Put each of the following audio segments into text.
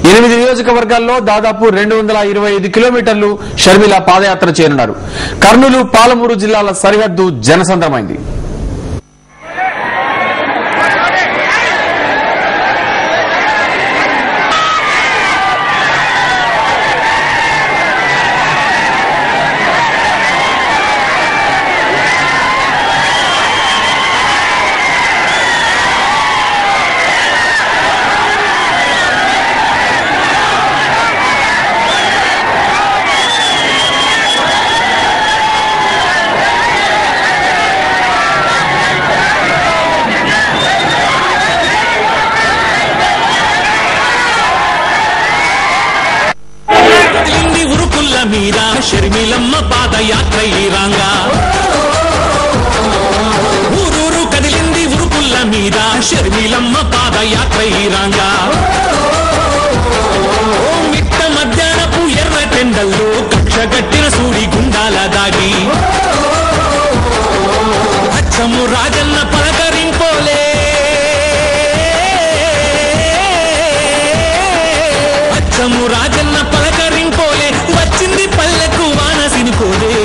8 నియోజకవర్గాల్లో దాదాపు 225 కిలోమీటర్లు షర్మిల పాదయాత్ర చేయనున్నారు. కర్నూలు, పాలమూరు జిల్లాల సరిహద్దు జనసంద్రమైంది. మీరా షర్మిలమ్మ పాదయాత్ర ఈ రంగా ఊరూరు కదిలింది ఉరుకుల్ల మీద షర్మిలమ్మ పాదయాత్ర ఈ రంగా మిట్ట మధ్యాహ్నపు ఎర్ర టెండల్లో కక్ష గట్టిన సూడి గుండాల దాగి అచ్చము రాజన్న పలకరింపోలే అచ్చము రాజన్న పలకరింపోలే వచ్చింది పల్లెకు వానసినుకోలే.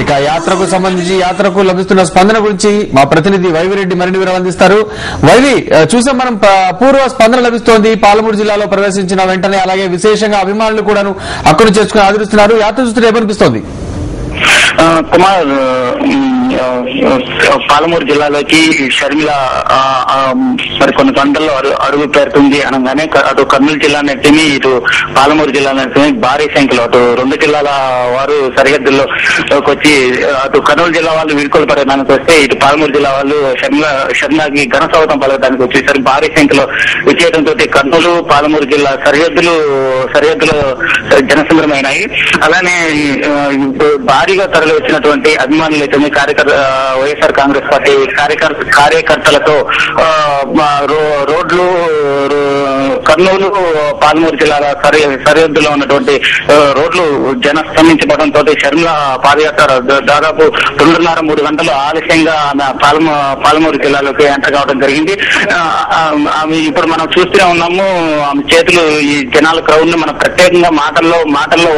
ఇక యాత్రకు సంబంధించి యాత్రకు లభిస్తున్న స్పందన గురించి మా ప్రతినిధి వైవిరెడ్డి మరిన్ని వివరాలు అందిస్తారు. వైవి, చూసాం మనం పూర్వ స్పందన లభిస్తోంది. పాలమూరు జిల్లాలో ప్రవేశించిన వెంటనే అలాగే విశేషంగా అభిమానులు కూడాను అక్కడి చేసుకుని ఆదరిస్తున్నారు. యాత్ర చూస్తే ఏమనిపిస్తోంది? కుమార్, పాలమూరు జిల్లాలోకి షర్మిల మరి కొన్ని గంటల్లో అడుగు పెడుతుంది అనగానే అటు కర్నూలు జిల్లా నెట్టిమి, ఇటు పాలమూరు జిల్లా నెట్టిమి భారీ సంఖ్యలో అటు రెండు జిల్లాల వారు సరిహద్దుల్లోకి వచ్చి అటు కర్నూలు జిల్లా వాళ్ళు వీడ్కోలు పడడానికి వస్తే ఇటు పాలమూరు జిల్లా వాళ్ళు షర్మిలకి ఘన స్వాగతం పలకడానికి వచ్చేసరికి భారీ సంఖ్యలో వచ్చేయడంతో కర్నూలు పాలమూరు జిల్లా సరిహద్దులు జనసంద్రమైనాయి. అలానే భారీగా తరలి వచ్చినటువంటి అభిమానులు అయితే వైఎస్ఆర్ కాంగ్రెస్ పార్టీ కార్యకర్తలతో రోడ్లు కర్నూలు పాలమూరు జిల్లాల సరిహద్దులో ఉన్నటువంటి రోడ్లు జనస్తంభించడంతో షర్మిల పాదయాత్ర దాదాపు 2.5-3 గంటలు ఆలస్యంగా పాలమూరు జిల్లాలోకి ఎంటర్ కావడం జరిగింది. ఇప్పుడు మనం చూస్తూనే ఉన్నాము. ఆమె చేతులు ఈ జనాల క్రౌడ్ ని మనం ప్రత్యేకంగా మాటల్లో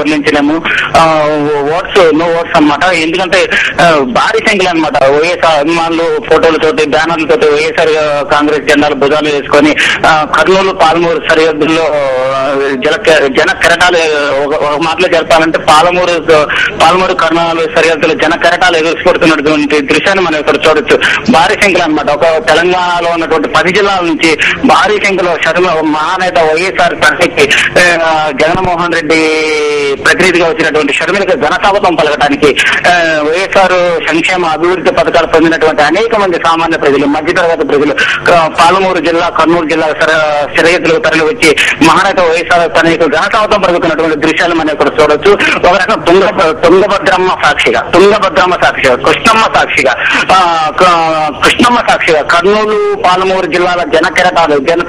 వర్ణించలేము. నో ఓట్స్ అన్నమాట. ఎందుకంటే భారీ సంఖ్యలో అనమాట వైఎస్ఆర్ అభిమానులు ఫోటోలతోటి బ్యానర్లతోటి వైఎస్ఆర్ కాంగ్రెస్ జెండాలు భుజాలు వేసుకొని కర్నూలు పాలమూరు సరిహద్దుల్లో జన కెరటాలు ఒక మాటలో జరపాలంటే పాలమూరు కర్నూలు సరిహద్దులో జన కెరటాలు ఎగురిపడుతున్నటువంటి దృశ్యాన్ని మనం ఇక్కడ చూడొచ్చు. భారీ సంఖ్యలో అనమాట ఒక తెలంగాణలో ఉన్నటువంటి 10 జిల్లాల నుంచి భారీ సంఖ్యలో మహానేత వైఎస్ఆర్ పార్టీకి జగన్మోహన్ రెడ్డి ప్రతినిధిగా వచ్చినటువంటి షర్మిలకు ఘనస్వాగతం పలకడానికి వైఎస్ఆర్ సంక్షేమ అభివృద్ధి పథకాలు పొందినటువంటి అనేక మంది సామాన్య ప్రజలు, మధ్యతరగతి ప్రజలు పాలమూరు జిల్లా కర్నూలు జిల్లా సరిహద్దులకు తరలి వచ్చి మహానేత వైఎస్ఆర్ తనకు ఘనస్వాగతం పలుకుతున్నటువంటి దృశ్యాలు మనం ఇక్కడ చూడొచ్చు. ఒక రకం తుంగభద్రమ్మ సాక్షిగా కృష్ణమ్మ సాక్షిగా కర్నూలు పాలమూరు జిల్లాల జన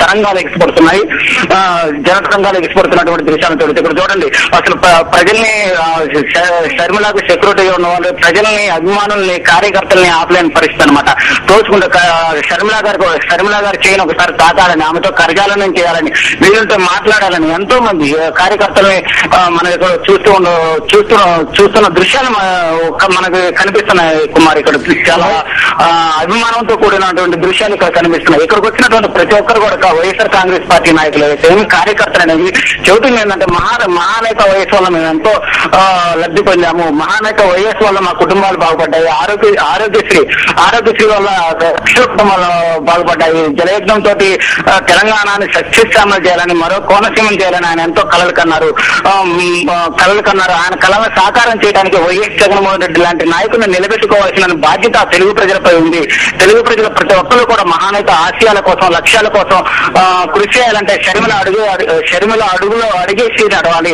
తరంగాలు ఎగిసిపడుతున్నాయి. ఎగిసిపడుతున్నటువంటి దృశ్యాలను చూడొచ్చు. ఇక్కడ చూడండి, అసలు ప్రజల్ని షర్మిలకు సెక్యూరిటీగా ఉన్న వాళ్ళు ప్రజల్ని, అభిమానుల్ని, కార్యకర్తల్ని ఆపలేని పరిస్థితి అనమాట. తోచుకుంటే షర్మిల గారు చేయని ఒకసారి తాకాలని, ఆమెతో కరగాలని చేయాలని, వీళ్ళతో మాట్లాడాలని ఎంతో మంది కార్యకర్తల్ని మన చూస్తున్న దృశ్యాలు మనకు కనిపిస్తున్నాయి కుమార్. ఇక్కడ చాలా అభిమానంతో కూడినటువంటి దృశ్యాలు ఇక్కడ కనిపిస్తున్నాయి. ఇక్కడికి వచ్చినటువంటి ప్రతి ఒక్కరు కూడా వైఎస్ఆర్ కాంగ్రెస్ పార్టీ నాయకులు కార్యకర్తలు అనేది చెబుతుంది ఏంటంటే మహానేత వైఎస్ వల్ల మేము ఎంతో లబ్ధి పొందాము, మహానేత వైఎస్ వల్ల మా కుటుంబాలు బాగుపడ్డాయి, ఆరోగ్యశ్రీ వల్ల లక్షల కుటుంబాలు బాగుపడ్డాయి, జలయజ్ఞం తోటి తెలంగాణని సస్యశ్యామలు చేయాలని, మరో కోనసీమం చేయాలని ఆయన ఎంతో కలలు కన్నారు. ఆయన కళను సాకారం చేయడానికి వైఎస్ జగన్మోహన్ రెడ్డి లాంటి నాయకులను నిలబెట్టుకోవాల్సిన బాధ్యత తెలుగు ప్రజలపై ఉంది. తెలుగు ప్రజల ప్రతి ఒక్కరు కూడా మహానేత ఆశయాల కోసం, లక్ష్యాల కోసం కృషి చేయాలంటే షర్మిల అడుగులో అడిగేసి నడవాలి.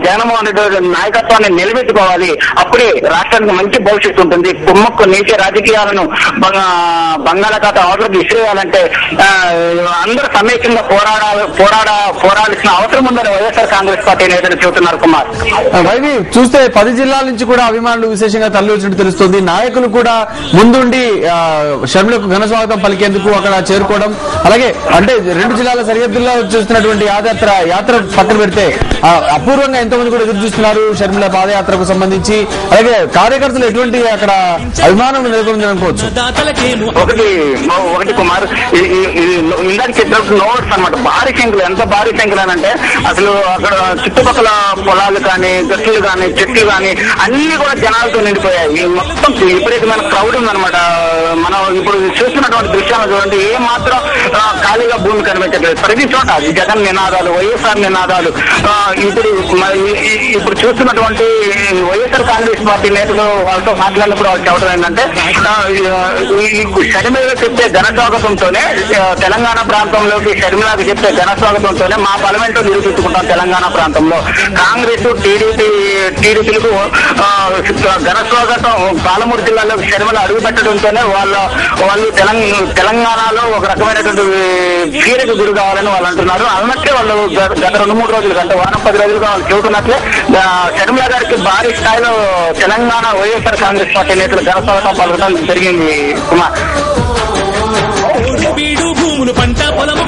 జగన్మోహన్ రెడ్డి నాయకత్వాన్ని నిలబెట్టుకోవాలి. అప్పుడే రాష్ట్రానికి మంచి భవిష్యత్తు ఉంటుంది. కుమ్మక్కు నీచ రాజకీయాలను బంగాళాఖాతం అవతలకు విసిరేయాలంటే అందరూ సమైక్యంగా పోరాడాల్సిన అవసరం ఉందని వైఎస్ఆర్ కాంగ్రెస్ పార్టీ నేతలు చెబుతున్నారు కుమార్. వైవి చూస్తే 10 జిల్లాల నుంచి కూడా అభిమానులు విశేషంగా తరలి వచ్చినట్టు తెలుస్తుంది. నాయకులు కూడా ముందుండి షర్మిలకు ఘన స్వాగతం పలికేందుకు అక్కడ చేరుకోవడం, అలాగే అంటే 2 జిల్లాల సరిహద్దుల్లో చేస్తున్నటువంటి యాత్ర పక్కన పెడితే అపూర్వంగా ఎంతో మంది కూడా ఎదురు చూస్తున్నారు షర్మిల పాదయాత్రకు సంబంధించి. అలాగే కార్యకర్తలు ఎటువంటి అక్కడ అభిమానం నెలకొందని అనుకోవచ్చు. ఒకటి కుమార్, ఇందాక చెప్పినప్పుడు నోట్స్ అనమాట, భారీ సంఖ్యలు, ఎంత భారీ సంఖ్యలు అంటే అసలు అక్కడ చుట్టుపక్కల పొలాలు కానీ, గట్లు కానీ, చెట్లు కానీ అన్ని కూడా జనాలతో నిండిపోయాయి. మొత్తం విపరీతమైన క్రౌడ్ ఉందన్నమాట. మనం ఇప్పుడు చూస్తున్నటువంటి దృశ్యాలు చూడండి, ఏ మాత్రం ఖాళీగా భూమి కనిపించట్లేదు. ప్రతి చోట జగన్ నినాదాలు, వైఎస్ఆర్ నినాదాలు. ఇప్పుడు చూస్తున్నటువంటి వైఎస్ఆర్ కాంగ్రెస్ పార్టీ నేతలు వాళ్ళతో మాట్లాడినప్పుడు వాళ్ళు చెప్పడం ఏంటంటే, షర్మిల చెప్తే ఘన స్వాగతంతోనే తెలంగాణ ప్రాంతంలోకి షర్మిలకు చెప్తే ఘన స్వాగతంతోనే మా బలమేంటో నిరూపించుకుంటాం. తెలంగాణ ప్రాంతంలో కాంగ్రెస్ టీడీపీలకు ఘన స్వాగతం పాలమూరు జిల్లాలోకి షర్మిల అడుగు పెట్టడంతోనే వాళ్ళు తెలంగాణలో ఒక రకమైనటువంటి ఫీరకు గురి కావాలని వాళ్ళు అంటున్నారు. అన్నట్లే వాళ్ళు గత 2-3 రోజుల కంటే వారం 10 రోజులుగా వాళ్ళు చెబుతున్నట్లే షర్మిల గారికి భారీ స్థాయిలో తెలంగాణ వైఎస్ఆర్ కాంగ్రెస్ పార్టీ నేతలు ఘన స్వాగతం పలకడం జరిగింది కుమార్. భూములు పంట పొలము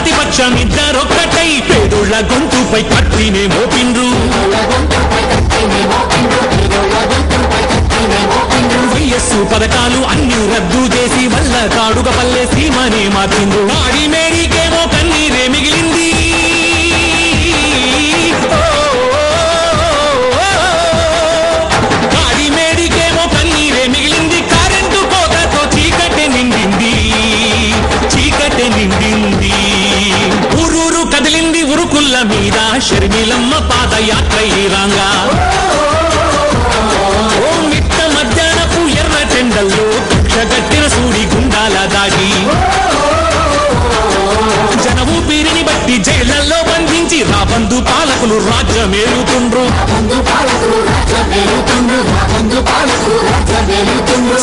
ప్రతిపక్షమిద్దరొక్కటై పేదోళ్ల గొంతుపై కత్తినే మోపిండ్రు. వైఎస్సు పథకాలు అన్ని రద్దు చేసి వల్ల కాడుగ పల్లె సీమనే మార్చిండ్రు. ఆడి మేడికేమో కన్నీరే మిగిలింది. ఊరూరు కదిలింది ఉరుకుల్ల మీద షర్మిలమ్మ పాదయాత్ర ఈరాంగా. ఓ మిట్ట మధ్యాహ్నపు ఎర్ర టెండల్లో కక్షగట్టిన సూడి గుండాల దాగి జన ఊపిరిని బట్టి జైళ్లలో బంధించి రాబందు పాలకులు రాజ్యమేలుతుండ్రు.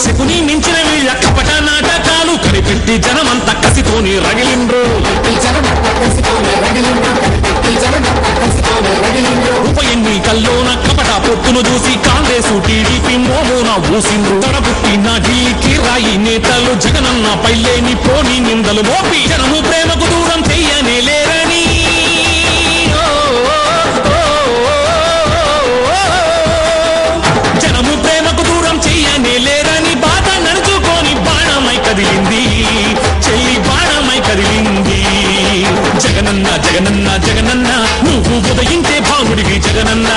శకుని మించిన వీళ్ళ కపట నాటకాలు కనిపెట్టి జనమంతా కసితోని రగిలిండ్రు. ఉప ఎన్నికల్లోన కపట పొత్తును చూసి కాంగ్రెస్ టీడీపీ మోమోన ఊసిండ్రు. తడబుట్టిన ఢిల్లీకి రాయి నేతలు జగనన్న పైలేని పోని నిందలు మోపి జనము ప్రేమకు దూరం చెయ్యనే లేరని జనము ప్రేమకు దూరం చెయ్యనే లేరని బాధ నడుచుకొని బాణమై కదిలింది. చెల్లి బాణమై కదిలింది. జగనన్న జగనన్న జగనన్న నువ్వు ఉదయించే భానుడివి జగనన్న.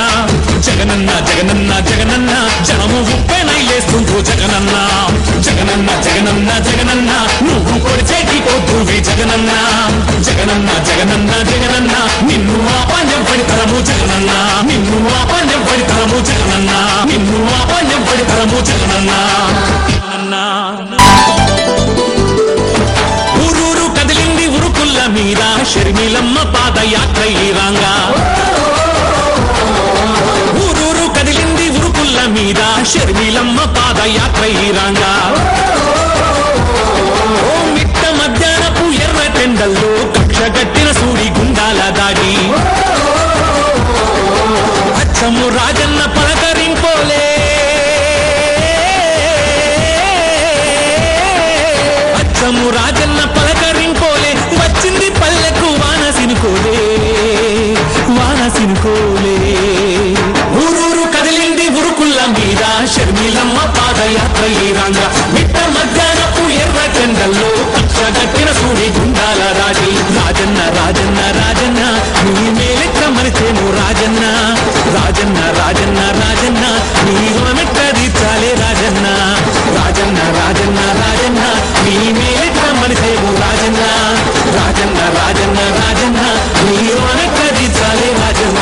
జగనన్న జగనన్న జగనన్న జనము ఉప్పెనై లేస్తుండ్రు జగనన్న. జగనన్న జగనన్న జగనన్న నువ్వు కొడిచేటి కొద్దువి జగనన్న. జగనన్న జగనన్న జగనన్న నిన్ను ఆపాన్యం పడితరము జగనన్న. నిన్ను ఆపాన్యం పడితరము జగనన్న. నిన్ను ఆపాన్యం పడితరము జగనన్న. ఊరూరు కదిలింది ఉరుకుల్ల మీద షర్మిలమ్మ పాదయాత్ర ఈరాంగా. ఊరూరు కదిలింది ఉరుకుల్ల మీద షర్మిలమ్మ పాదయాత్ర ఈరాంగా. ఓ మిట్ట మధ్యాహ్నపు ఎర్ర టెండల్లో కక్షగట్టిన సూడి గుండాల దాగి అచ్చము రాజన్న పలకరింపోలే. అచ్చము రాజన్న పలకరింపోలే వచ్చింది పల్లెకు వానసినుకోలే. వానసినుకోలే ఊరూరు కదిలింది ఉరుకుల్ల మీద షర్మిలమ్మ పాదయాత్ర ఈరాంగా. మిట్ట మధ్యాహ్నపు ఎర్ర టెండల్లో కక్షగట్టిన సూడి గుండాల రాజీ. రాజన్న రాజన్న రాజన్న నీ మేలెక్క మరిచేను రాజన్న. రాజన్న రాజన్న రాజన్న నీ రుణమెట్ట తీర్చాలే రాజన్న. రాజన్న రాజన్న రాజన్న నీ మేలెక్క మరిచేను రాజన్న. రాజన్న రాజన్న రాజన్న నీ రుణమెట్ట తీర్చాలే రాజన్న.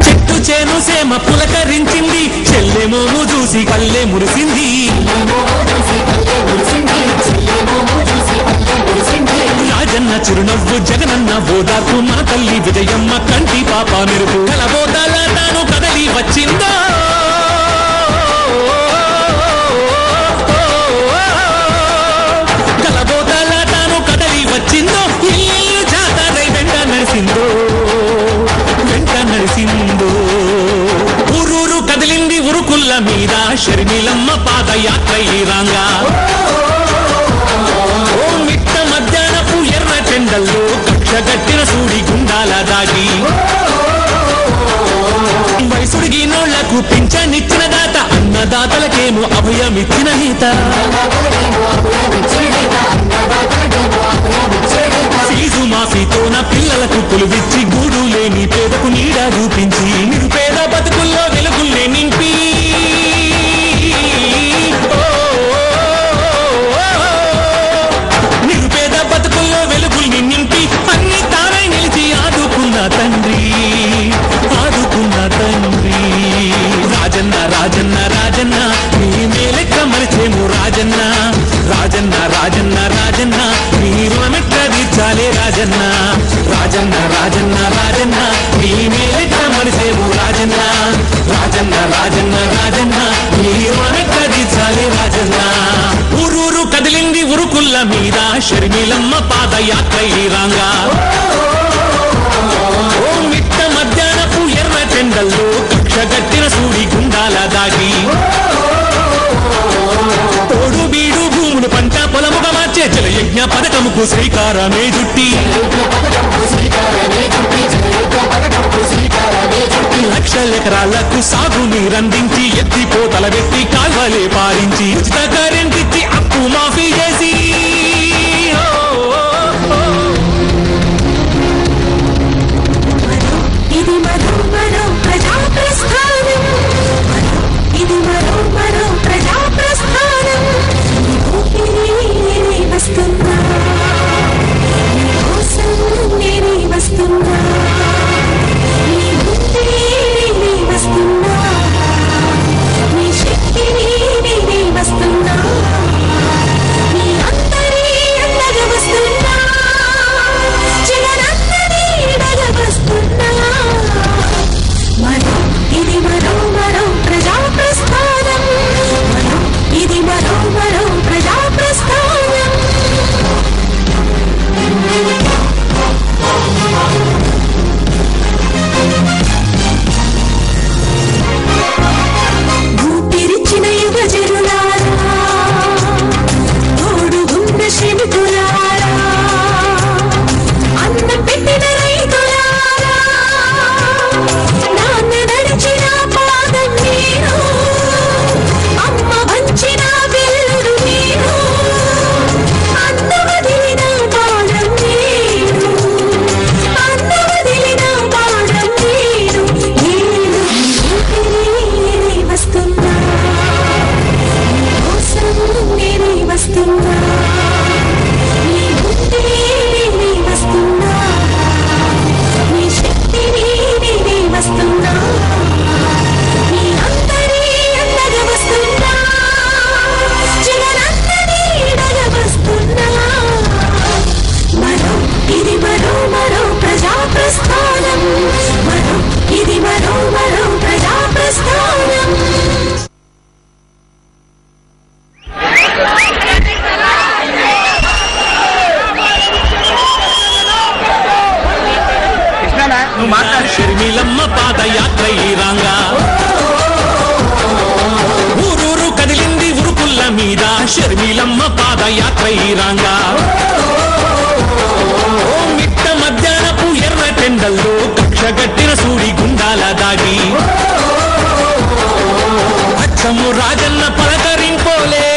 చెట్టు చేను సేమ పులకరించింది. చెల్లెమోము చూసి కల్లే మురిసింది. రాజన్న చిరునవ్వు జగనన్న ఓదార్పు మన తల్లి విజయమ్మ కంటి పాప మెరుపు. కలబోదాల తాను కదలి వచ్చిందో. కలబోదాల తాను కదలి వచ్చిందో. ఇల్లు జాతరై వెంట నడిసిందో. వెంట నడిసిందో. ఊరూరు కదిలింది ఉరుకుల్ల మీద షర్మిలమ్మ పాదయాత్ర ఈరాంగా. ఓ మిట్ట మధ్యాహ్నపు ఎర్ర టెండల్లో కక్షగట్టిన సూడి గుండాల దాగి వయసుడిగి నోళ్లకు పింఛనిచ్చిన దాత. అన్నదాతలకేమో అభయమిచ్చిన నేత. ఫీజు మాఫీతోన పిల్లలకు కొలువిచ్చి గూడు లేని పేదకు నీడ చూపించి నిరుపేద బతుకుల్లో వెలుగుల్నే నింపి నిరుపేద బతుకుల్లో వెలుగుల్ని నింపి అన్ని తానై నిలిచి ఆదుకున్న తండ్రి. ఆదుకున్న తండ్రి. రాజన్న రాజన్న రాజన్న నీ మేలెక్క మరిచేము రాజన్న. రాజన్న రాజన్న రాజన్న నీ రుణమెట్ట తీర్చాలే రాజన్న. రాజన్న రాజన్న రాజన్న నీ మేలెక్క మరిచేము రాజన్న. రాజన్న రాజన్న రాజన్న నీ రుణమెట్ట తీర్చాలే రాజన్న. ఊరూరు కదిలింది ఉరుకుల్ల మీద షర్మిలమ్మ పాదయాత్ర ఈరాంగా. ఓ మిట్ట మధ్యాహ్నపు ఎర్ర టెండల్లో కక్షగట్టిన సూడి గుండాల దాగి తోడు బీడు వచ్చే జలయజ్ఞ పథకముకు శ్రీకారమే చుట్టి లక్షల ఎకరాలకు సాగు నీరందించి ఎత్తిపోతల పెట్టి కాల్వలే పారించి ఉచిత కరెంట్ ఇచ్చి అప్పు మాఫీ చేసి ఇది మరో మరో ప్రజా ప్రస్థానం ఇది మరో మరో ప్రజా ప్రస్థానం నేనే వస్తున్నా కోసం నేనే వస్తున్నా నీ ముందే నేనే వస్తున్నా నీ శక్తిని నేనే వస్తున్నా నీ అందరి అండగా వస్తున్నా జగనందరి అండగా వస్తున్నా ఇది మరో మరో ప్రజా ప్రస్థానం ఇది మరో మరో ప్రజా ప్రస్థానం ఊపిరిచిన యువజనులారా తోడుగున్న శ్రమికులారా అన్న పెట్టిన రైతులారా నాన్న నడిచిన పాదం నేను అమ్మ వంచిన వెల్లుడు నేను అన్న వదిలిన పాదం నేను అన్న వదిలిన పాదం నేను నేనే వస్తున్నా కోసం నేనే వస్తున్నా నీ ముందే నేనే వస్తున్నా నీ శక్తిని నేనే వస్తున్నా నీ అందరి అండగా వస్తున్నా జగనందరి అండగా వస్తున్నా మరో ఇది మరో మరో ప్రజా ప్రస్థానం ఇది మరో మరో ప్రజా ప్రస్థానం షర్మిలమ్మ పాదయాత్ర ఈ రంగా ఊరూరు కదిలింది ఉరుకుల్ల మీద షర్మిలమ్మ పాదయాత్ర ఈ రంగా ఓ మిట్ట మధ్యాహ్నపు ఎర్ర టెండల్లో కక్షగట్టిన సూడి గుండాల దాగి అచ్చమ్ము రాజన్న పలకరింపోలే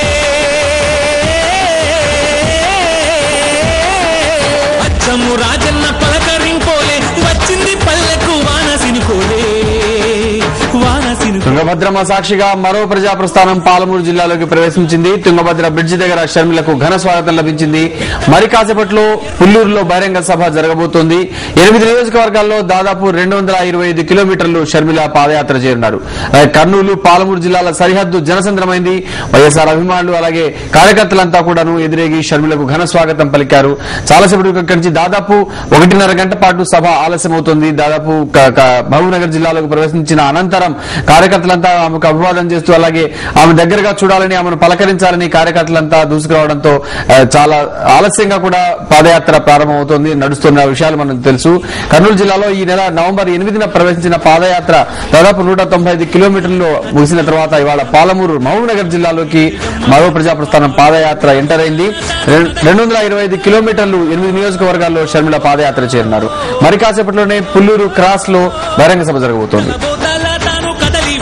అచ్చమ్ము రాజన్న పలకరింపోలే వచ్చింది పల్లెకు వానసినుకోలే తుంగభద్రమ్మ సాక్షిగా మరో ప్రజా ప్రస్థానం పాలమూరు జిల్లాలోకి ప్రవేశించింది. తుంగభద్ర బ్రిడ్జి దగ్గర షర్మిలకు ఘన స్వాగతం లభించింది. మరి కాసేపట్లో పుల్లూరులో బహిరంగ సభ జరగబోతోంది. 8 నియోజకవర్గాల్లో దాదాపు 225 కిలోమీటర్లు షర్మిల పాదయాత్ర చేరున్నారు. కర్నూలు పాలమూరు జిల్లాల సరిహద్దు జనసంద్రమైంది. వైఎస్ఆర్ అభిమానులు అలాగే కార్యకర్తలంతా కూడాను ఎదురేగి షర్మిలకు ఘన స్వాగతం పలికారు. చాలాసేపటి ఇక్కడి నుంచి దాదాపు 1.5 గంట పాటు సభ ఆలస్యమవుతుంది. దాదాపు మహబూబ్నగర్ జిల్లాలోకి ప్రవేశించిన అనంతరం కార్యకర్తలంతా ఆమెకు అభివాదం చేస్తూ అలాగే ఆమె దగ్గరగా చూడాలని ఆమెను పలకరించాలని కార్యకర్తలంతా దూసుకురావడంతో చాలా ఆలస్యంగా కూడా పాదయాత్ర ప్రారంభమవుతోంది. నడుస్తున్న విషయాలు మనకు తెలుసు. కర్నూలు జిల్లాలో ఈ నెల నవంబర్ 8న ప్రవేశించిన పాదయాత్ర దాదాపు 195 కిలోమీటర్లు ముగిసిన తర్వాత ఇవాళ పాలమూరు మహబూబ్నగర్ జిల్లాలోకి మరో ప్రజాప్రస్థానం పాదయాత్ర ఎంటర్ అయింది. 225 కిలోమీటర్లు 8 నియోజకవర్గాల్లో షర్మిల పాదయాత్ర చేరినారు. మరి కాసేపట్లోనే పుల్లూరు క్రాస్ లో బహిరంగ సభ జరగబోతోంది.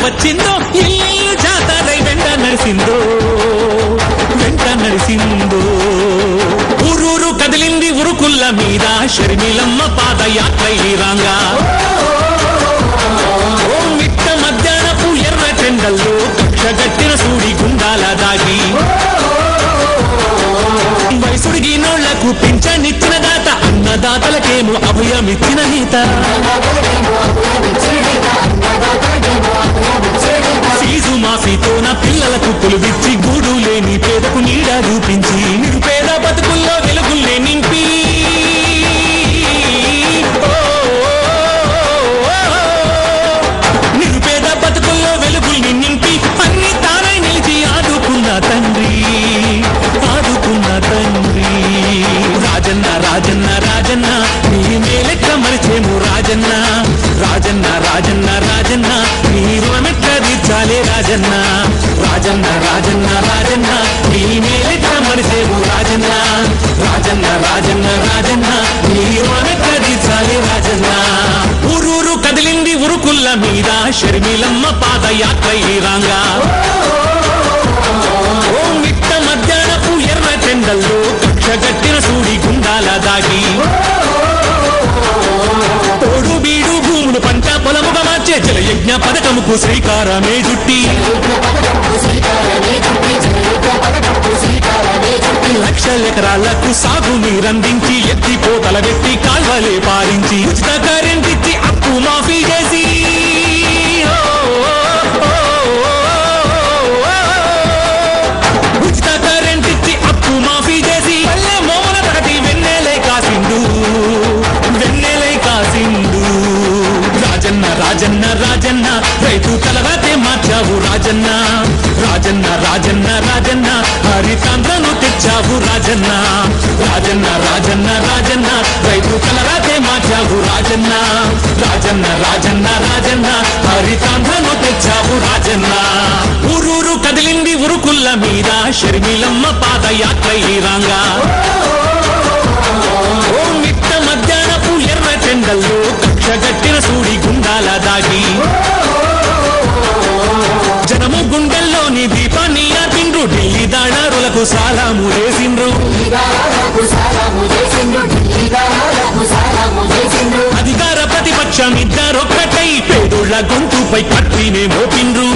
వచ్చిందో ఇల్లు జాతరై వెంట నడిసిందో ఊరూరు కదిలింది ఉరుకుల్ల మీద షర్మిలమ్మ పాదయాత్ర ఈ రంగా ఓ మిట్ట మధ్యాహ్నపు ఎర్ర టెండల్లో కక్షగట్టిన సూడి గుండాల దాగి వయసుడికి నోళ్లకు పింఛనిచ్చిన దాత అన్నదాతలకేమో అభయమిచ్చిన నేత ఫీజు మాఫీతో నా పిల్లలకు కొలువిచ్చి గూడు లేని పేదకు నీడ చూపించి నిరుపేద బతుకుల్లో వెలుగుల్లే నింపి నిరుపేద బతుకుల్లో వెలుగుల్ని నింపి అన్ని తానై నిలిచి ఆదుకున్న తండ్రి రాజన్న రాజన్న రాజన్న నీ మేలెక్క మరిచేము రాజన్న రాజన్న రాజన్న రాజన్న నీ రుణమెక్క తీర్చాలే రాజన్న రాజన్న రాజన్న రాజన్న నీ మేలెక్క మరిచేము రాజన్న రాజన్న రాజన్న రాజన్న నీ మనకది చాలి రాజన్న ఊరూరు కదిలింది ఉరుకుల్ల మీద షర్మిలమ్మ పాదయాత్ర ఈ రాంగా ఓ మిట్ట మధ్యాహ్నపు ఎర్ర చెండల్లో కక్షగట్టిన సూడి గుండాల దాగి తోడు బీడు భూములు పంట పొలముగా మార్చే జలయజ్ఞ పథకముకు శ్రీకారమే చుట్టి లక్షల ఎకరాలకు సాగు నీరందించి ఎత్తిపోతల వెట్టి కాల్వలే పారించి ఉచిత కరెంట్ ఇచ్చి అప్పు మాఫీ చేసి ఉచిత కరెంట్ ఇచ్చి అప్పు మాఫీ చేసి పల్లె మోమల తగటి వెన్నెలై కాసిండు వెన్నెలై కాసిండు రాజన్న రాజన్న రాజన్న రైతు తలరాతే మార్చావు రాజన్న రాజన్న రాజన్న రాజన్న హరితాంధ్రను తెచ్చావు రాజన్న రాజన్న రాజన్న రాజన్న రైతు తలరాతే మార్చావు రాజన్న రాజన్న రాజన్న రాజన్న హరితాంధ్రను తెచ్చావు రాజన్న ఊరూరు కదిలింది ఉరుకుల్ల మీద షర్మిలమ్మ పాదయాత్ర ఈ రాంగా ఓ మిట్ట మధ్యాహ్నపు ఎర్ర చెండల్లో కక్షగట్టిన సూడి గుండాల దాగి జనము గుండెల్లోని దీపాన్ని ఆర్పిండ్రు ఢిల్లీ దాడారులకు సాలాము చేసిండ్రు అధికార ప్రతిపక్షం ఇద్దరొక్కటై పేదోళ్ల గొంతుపై కత్తినే మోపిండ్రు